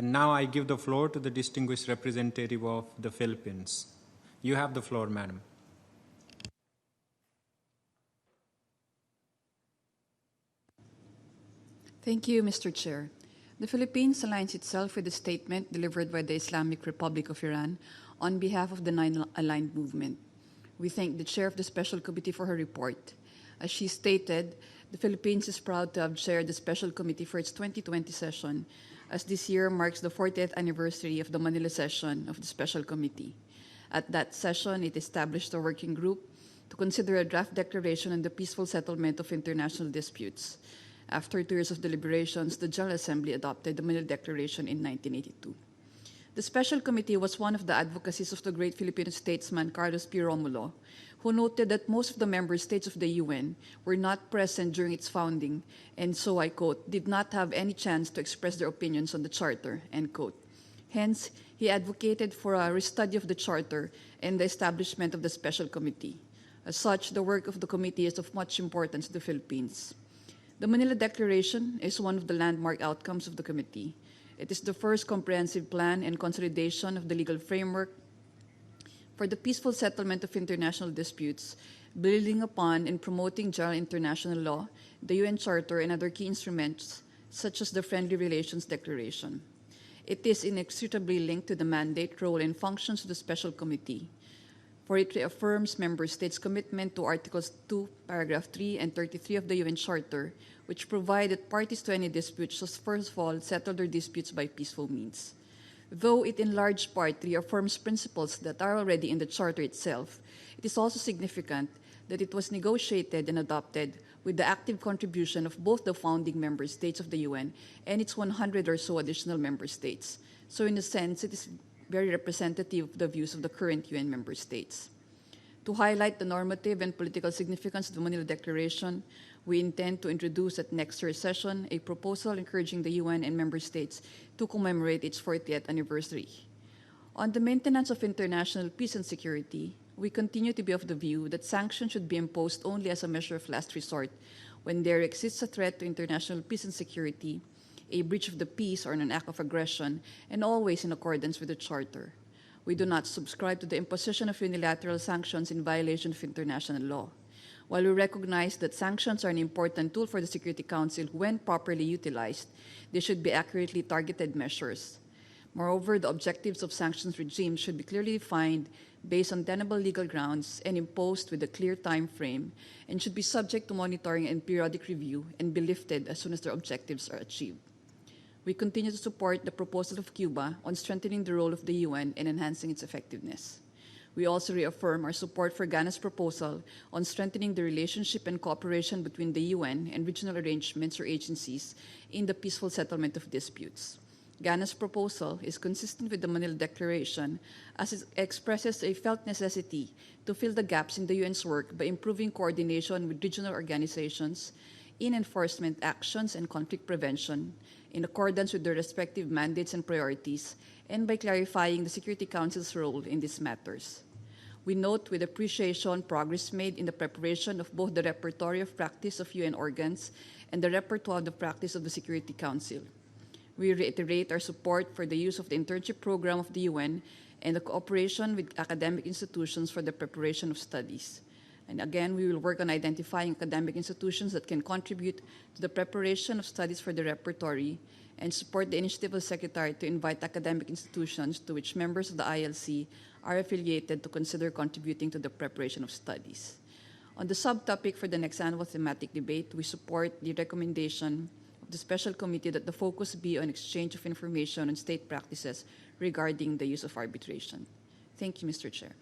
And now I give the floor to the distinguished representative of the Philippines. You have the floor, madam. Thank you, Mr. Chair. The Philippines aligns itself with the statement delivered by the Islamic Republic of Iran on behalf of the Nine Aligned Movement. We thank the chair of the Special Committee for her report. As she stated, the Philippines is proud to have chaired the Special Committee for its 2020 session, as this year marks the 40th anniversary of the Manila session of the Special Committee. At that session, it established a working group to consider a draft declaration on the peaceful settlement of international disputes. After 2 years of deliberations, the General Assembly adopted the Manila Declaration in 1982. The Special Committee was one of the advocacies of the great Filipino statesman Carlos P. Romulo, who noted that most of the member states of the UN were not present during its founding, and so, I quote, did not have any chance to express their opinions on the Charter, end quote. Hence, he advocated for a restudy of the Charter and the establishment of the Special Committee. As such, the work of the committee is of much importance to the Philippines. The Manila Declaration is one of the landmark outcomes of the committee. It is the first comprehensive plan and consolidation of the legal framework for the peaceful settlement of international disputes, building upon and promoting general international law, the UN Charter, and other key instruments such as the Friendly Relations Declaration. It is inextricably linked to the mandate, role, and functions of the Special Committee, for it reaffirms member states' commitment to Articles 2, Paragraph 3, and 33 of the UN Charter, which provide that parties to any dispute should first of all settle their disputes by peaceful means. Though it in large part reaffirms principles that are already in the Charter itself, it is also significant that it was negotiated and adopted with the active contribution of both the founding member states of the UN and its 100 or so additional member states. So in a sense, it is very representative of the views of the current UN member states. To highlight the normative and political significance of the Manila Declaration, we intend to introduce at next year's session a proposal encouraging the UN and member states to commemorate its 40th anniversary. On the maintenance of international peace and security, we continue to be of the view that sanctions should be imposed only as a measure of last resort when there exists a threat to international peace and security, a breach of the peace, or an act of aggression, and always in accordance with the Charter. We do not subscribe to the imposition of unilateral sanctions in violation of international law. While we recognize that sanctions are an important tool for the Security Council when properly utilized, they should be accurately targeted measures. Moreover, the objectives of sanctions regimes should be clearly defined based on tenable legal grounds and imposed with a clear time frame, and should be subject to monitoring and periodic review and be lifted as soon as their objectives are achieved. We continue to support the proposal of Cuba on strengthening the role of the UN and enhancing its effectiveness. We also reaffirm our support for Ghana's proposal on strengthening the relationship and cooperation between the UN and regional arrangements or agencies in the peaceful settlement of disputes. Ghana's proposal is consistent with the Manila Declaration, as it expresses a felt necessity to fill the gaps in the UN's work by improving coordination with regional organizations in enforcement actions and conflict prevention, in accordance with their respective mandates and priorities, and by clarifying the Security Council's role in these matters. We note with appreciation progress made in the preparation of both the repertory of practice of UN organs and the repertoire of the practice of the Security Council. We reiterate our support for the use of the internship program of the UN and the cooperation with academic institutions for the preparation of studies. And again, we will work on identifying academic institutions that can contribute to the preparation of studies for the repertory, and support the initiative of the Secretary to invite academic institutions to which members of the ILC are affiliated to consider contributing to the preparation of studies. On the subtopic for the next annual thematic debate, we support the recommendation of the Special Committee that the focus be on exchange of information on state practices regarding the use of arbitration. Thank you, Mr. Chair.